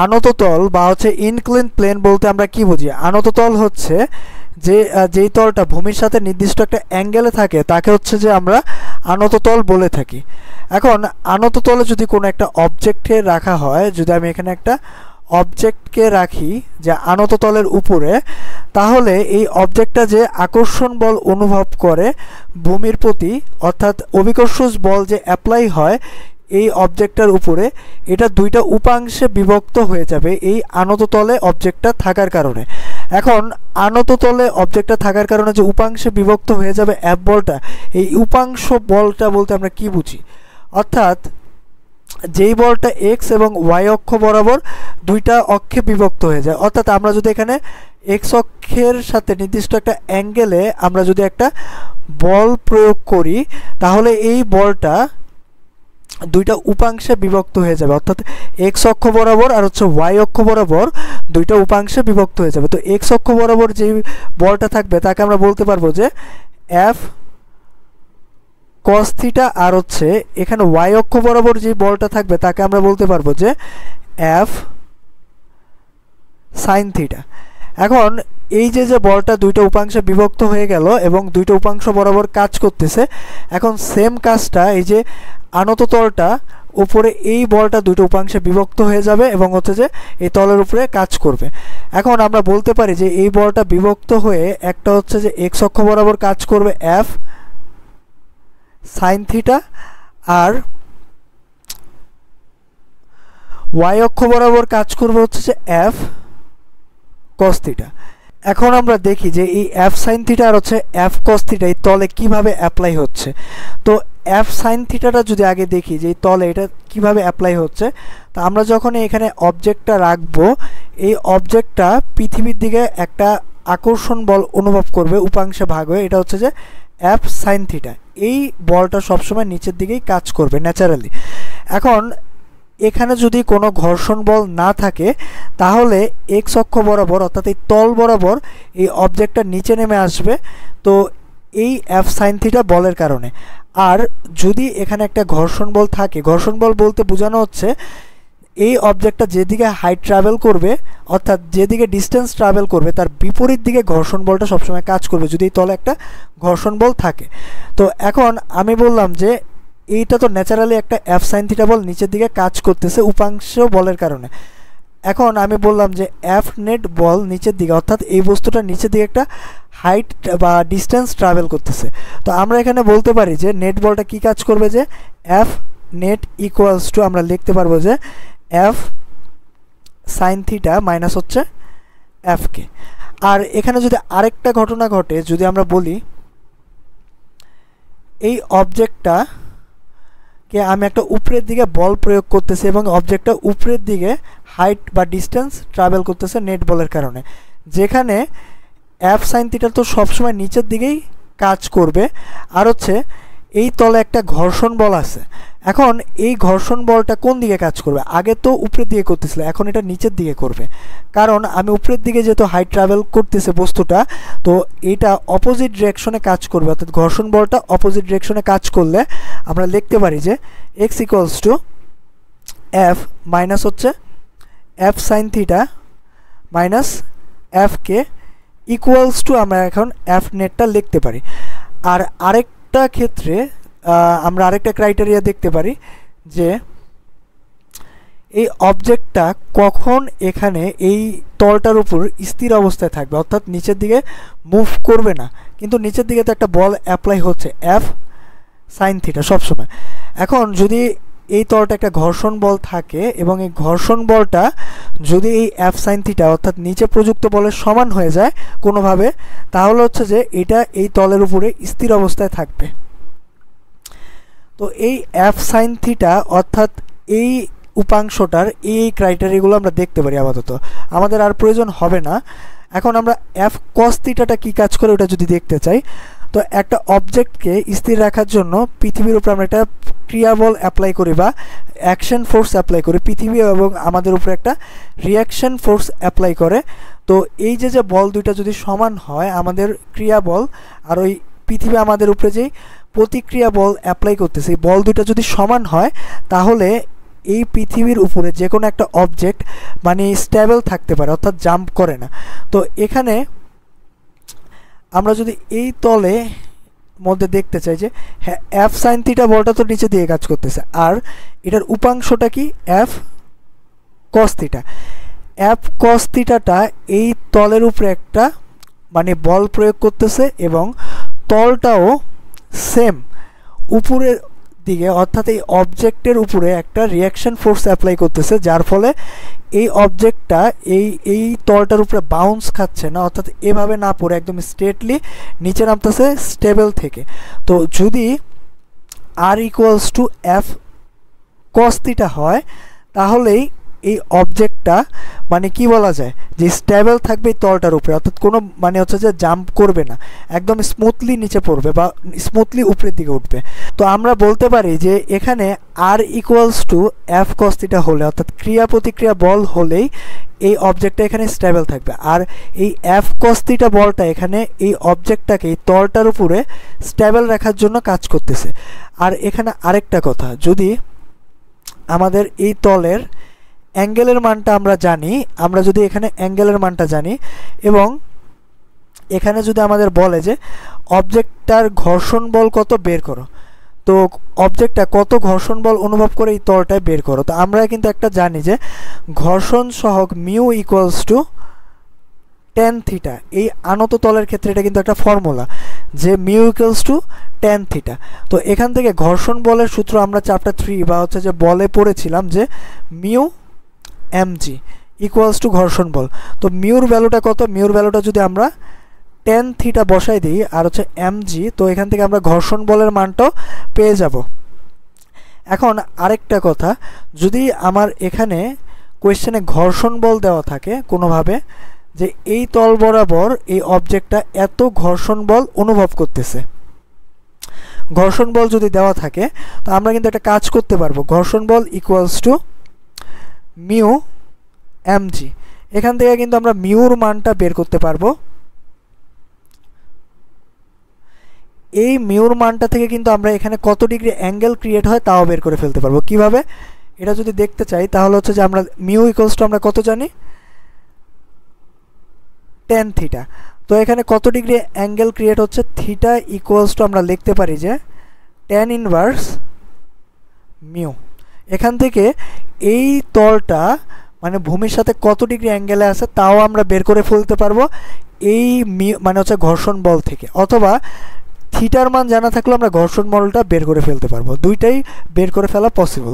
আনত তল বা হচ্ছে ইনক্লিন প্লেন বলতে আমরা কি বুঝি? আনত তল হচ্ছে যেই তলটা ভূমির সাথে নির্দিষ্ট একটা অ্যাঙ্গেলে থাকে তাকে হচ্ছে যে আমরা আনত তল বলে থাকি। এখন আনত তলে যদি কোনো একটা অবজেক্টকে রাখা হয়, যদি আমি এখানে একটা অবজেক্টকে রাখি যে আনত তলের উপরে, তাহলে এই অবজেক্টটা যে আকর্ষণ বল অনুভব করে ভূমির প্রতি, অর্থাৎ অভিকর্ষজ বল যে অ্যাপ্লাই হয় এই অবজেক্টটার উপরে, এটা দুইটা উপাংশে বিভক্ত হয়ে যাবে এই আনত তলে অবজেক্টটা থাকার কারণে। এখন আনত তলে অবজেক্টটা থাকার কারণে যে উপাংশে বিভক্ত হয়ে যাবে F বলটা, এই উপাংশ বলটা বলতে আমরা কি বুঝি? অর্থাৎ যেই বলটা এক্স এবং ওয়াই অক্ষ বরাবর দুইটা অক্ষে বিভক্ত হয়ে যায়, অর্থাৎ আমরা যদি এখানে এক্স অক্ষের সাথে নির্দিষ্ট একটা অ্যাঙ্গেলে আমরা যদি একটা বল প্রয়োগ করি, তাহলে এই বলটা দুইটা উপাংশে বিভক্ত হয়ে যাবে, অর্থাৎ এক্স অক্ষ বরাবর আর হচ্ছে ওয়াই অক্ষ বরাবর দুইটা উপাংশে বিভক্ত হয়ে যাবে। তো এক্স অক্ষ বরাবর যেই বলটা থাকবে তাকে আমরা বলতে পারবো যে এফ কস থিটা, আর হচ্ছে এখানে ওয়াই অক্ষ বরাবর যে বলটা থাকবে তাকে আমরা বলতে পারবো যে এফ সাইন থিটা। এখন এই যে বলটা দুইটা উপাংশে বিভক্ত হয়ে গেল এবং দুইটা উপাংশ বরাবর কাজ করতেছে, এখন সেম কাজটা এই যে আনত তলটা উপরে এই বলটা দুটো উপাংশে বিভক্ত হয়ে যাবে এবং হচ্ছে যে এই তলের উপরে কাজ করবে। এখন আমরা বলতে পারি যে এই বলটা বিভক্ত হয়ে একটা হচ্ছে যে এক্স অক্ষ বরাবর কাজ করবে এফ সাইন থিটা, আর ওয়াই অক্ষ বরাবর কাজ করবে হচ্ছে যে এফ কস থিটা। এখন আমরা দেখি যে এই এফ সাইন থিটা আর হচ্ছে এফ কস থিটা এই তলে কিভাবে অ্যাপ্লাই হচ্ছে। তো এফ সাইন থিটাটা যদি আগে দেখি যে এই তলে এটা কিভাবে অ্যাপ্লাই হচ্ছে, তো আমরা যখন এখানে অবজেক্টটা রাখবো, এই অবজেক্টটা পৃথিবীর দিকে একটা আকর্ষণ বল অনুভব করবে উপাংশে ভাগ হয়ে, এটা হচ্ছে যে এফ সাইন থিটা। এই বলটা সবসময় নিচের দিকেই কাজ করবে ন্যাচারালি। এখন এখানে যদি কোনো ঘর্ষণ বল না থাকে, তাহলে এক্স অক্ষ বরাবর অর্থাৎ এই তল বরাবর এই অবজেক্টটা নিচে নেমে আসবে, তো এই এফ সাইন থিটা বলের কারণে। আর যদি এখানে একটা ঘর্ষণ বল থাকে, ঘর্ষণ বল বলতে বোঝানো হচ্ছে এই অবজেক্টটা যেদিকে হাইট ট্রাভেল করবে, অর্থাৎ যেদিকে ডিস্টেন্স ট্রাভেল করবে তার বিপরীত দিকে ঘর্ষণ বলটা সবসময় কাজ করবে যদি এই তলে একটা ঘর্ষণ বল থাকে। তো এখন আমি বললাম যে এইটা তো ন্যাচারালি একটা এফ সাইন থিটা বল নিচের দিকে কাজ করতেছে উপাংশ বলের কারণে। এখন আমি বললাম যে এফ নেট বল নিচের দিকে, অর্থাৎ এই বস্তুটা নিচের দিকে একটা হাইট বা ডিস্টেন্স ট্রাভেল করতেছে। তো আমরা এখানে বলতে পারি যে নেট বলটা কি কাজ করবে, যে এফ নেট ইকুয়ালস টু আমরা লিখতে পারবো যে এফ সাইন থিটা মাইনাস হচ্ছে এফকে। আর এখানে যদি আরেকটা ঘটনা ঘটে, যদি আমরা বলি এই অবজেক্টটা কে আমি একটা উপরের দিকে বল প্রয়োগ করতেছি এবং অবজেক্টটা উপরের দিকে হাইট বা ডিস্টেন্স ট্রাভেল করতেছে নেট বলের কারণে, যেখানে এফ সাইন থিটা তো সবসময় নিচের দিকেই কাজ করবে, আর হচ্ছে এই তলে একটা ঘর্ষণ বল আছে। এখন এই ঘর্ষণ বলটা কোন দিকে কাজ করবে? আগে তো উপরের দিকে করতেছিল, এখন এটা নিচের দিকে করবে, কারণ আমি উপরের দিকে যেহেতু হাইট ট্রাভেল করতেছে বস্তুটা, তো এটা অপোজিট ডিরেকশনে কাজ করবে, অর্থাৎ ঘর্ষণ বলটা অপোজিট ডিরেকশনে কাজ করলে আমরা লিখতে পারি যে x equals to f minus হচ্ছে f sine theta minus f কে ইকুয়ালস টু আমরা এখন এফ নেটটা লিখতে পারি। আর আরেকটা ক্ষেত্রে আমরা আরেকটা ক্রাইটেরিয়া দেখতে পারি যে এই অবজেক্টটা কখন এখানে এই তলটার উপর স্থির অবস্থায় থাকবে, অর্থাৎ নিচের দিকে মুভ করবে না, কিন্তু নিচের দিকে তো একটা বল অ্যাপ্লাই হচ্ছে এফ সাইন থিটা সবসময়। এখন যদি এই তলটা একটা ঘর্ষণ বল থাকে এবং এই ঘর্ষণ বলটা যদি এই এফ সাইন থিটা অর্থাৎ নিচে প্রযুক্ত বলের সমান হয়ে যায় কোনোভাবে, তাহলে হচ্ছে যে এটা এই তলের উপরে স্থির অবস্থায় থাকবে। তো এই এফ সাইন থিটা অর্থাৎ এই উপাংশটার এই ক্রাইটেরিয়াগুলো আমরা দেখতে পারি, আপাতত আমাদের আর প্রয়োজন হবে না। এখন আমরা এফ কস থিটাটা কী কাজ করে ওটা যদি দেখতে চাই, তো একটা অবজেক্টকে স্থির রাখার জন্য পৃথিবীর উপরে আমরা একটা ক্রিয়াবল অ্যাপ্লাই করি বা অ্যাকশন ফোর্স অ্যাপ্লাই করি, পৃথিবী এবং আমাদের উপরে একটা রিয়াকশন ফোর্স অ্যাপ্লাই করে। তো এই যে বল দুইটা যদি সমান হয়, আমাদের ক্রিয়াবল আর ওই পৃথিবী আমাদের উপরে যেই প্রতিক্রিয়া বল অ্যাপ্লাই করতেছে, এই বল দুইটা যদি সমান হয়, তাহলে এই পৃথিবীর উপরে যে কোনো একটা অবজেক্ট মানে স্টেবল থাকতে পারে, অর্থাৎ জাম্প করে না। তো এখানে আমরা যদি এই তলে মধ্যে দেখতে চাই যে হ্যাঁ এফ সাইন থিটা বলটা তো নিচে দিয়ে কাজ করতেছে, আর এটার উপাংশটা কি f cos theta. F cos থিটাটা এই তলের উপরে একটা মানে বল প্রয়োগ করতেছে এবং তলটাও সেম উপরের দিকে, অর্থাৎ এই অবজেক্টের উপরে একটা রিয়াকশন ফোর্স অ্যাপ্লাই করতেছে, যার ফলে এই অবজেক্টটা এই তলটার উপরে বাউন্স খাচ্ছে না, অর্থাৎ এভাবে না পড়ে একদম স্ট্রেটলি নিচে নামতেছে স্টেবল থেকে। তো যদি r equals to f cos theta হয় তাহলেই এই অবজেক্টটা মানে কি বলা যায় যে স্টেবল থাকবে এই তলটার উপরে, অর্থাৎ কোনো মানে হচ্ছে যে জাম্প করবে না, একদম স্মুথলি নিচে পড়বে বা স্মুথলি উপরের দিকে উঠবে। তো আমরা বলতে পারি যে এখানে r equals to f cos theta হলে, অর্থাৎ ক্রিয়া প্রতিক্রিয়া বল হলেই এই অবজেক্টটা এখানে স্টেবল থাকবে, আর এই এফ কস থিটা বলটা এখানে এই অবজেক্টটাকে এই তলটার উপরে স্টেবল রাখার জন্য কাজ করতেছে। আর এখানে আরেকটা কথা, যদি আমাদের এই তলের অ্যাঙ্গেলের মানটা আমরা জানি, আমরা যদি এখানে অ্যাঙ্গেলের মানটা জানি এবং এখানে যদি আমাদের বলে যে অবজেক্টটার ঘর্ষণ বল কত বের করো, তো অবজেক্টটা কত ঘর্ষণ বল অনুভব করে এই তলটায় বের করো, তো আমরা কিন্তু একটা জানি যে ঘর্ষণ সহগ mu equals to tan theta. এই আনত তলের ক্ষেত্রে এটা কিন্তু একটা ফর্মুলা যে mu equals to tan theta. তো এখান থেকে ঘর্ষণ বলের সূত্র আমরা চ্যাপ্টার 3 বা হচ্ছে যে বলে পড়েছিলাম যে মিউ এমজি ইকুয়ালস টু ঘর্ষণ বল। তো মিউর ভ্যালুটা কত, মিউর ভ্যালুটা যদি আমরা টেন থিটা বসাই দিই আর হচ্ছে এমজি, তো এখান থেকে আমরা ঘর্ষণ বলের মানটাও পেয়ে যাব। এখন আরেকটা কথা, যদি আমার এখানে কোয়েশ্চেনে ঘর্ষণ বল দেওয়া থাকে কোনোভাবে যে এই তল বরাবর এই অবজেক্টটা এত ঘর্ষণ বল অনুভব করতেছে, ঘর্ষণ বল যদি দেওয়া থাকে তো আমরা কিন্তু একটা কাজ করতে পারবো, ঘর্ষণ বল ইকুয়ালস টু মিউ এমজি। এখান থেকে কিন্তু আমরা মিউর মানটা বের করতে পারবো। এই মিউর মানটা থেকে কিন্তু আমরা এখানে কত ডিগ্রি অ্যাঙ্গেল ক্রিয়েট হয় তাও বের করে ফেলতে পারবো। কিভাবে এটা যদি দেখতে চাই তাহলে হচ্ছে যে আমরা মিউ ইকুয়ালস টু আমরা কত জানি, টেন থিটা। তো এখানে কত ডিগ্রি অ্যাঙ্গেল ক্রিয়েট হচ্ছে, থিটা ইকুয়ালস টু আমরা লিখতে পারি যে টেন ইনভার্স মিউ। এখান থেকে এই তলটা মানে ভূমির সাথে কত ডিগ্রি অ্যাঙ্গেলে আছে তাও আমরা বের করে ফেলতে পারবো এই মানে হচ্ছে ঘর্ষণ বল থেকে, অথবা থিটার মান জানা থাকলে আমরা ঘর্ষণ বলটা বের করে ফেলতে পারবো, দুইটাই বের করে ফেলা পসিবল।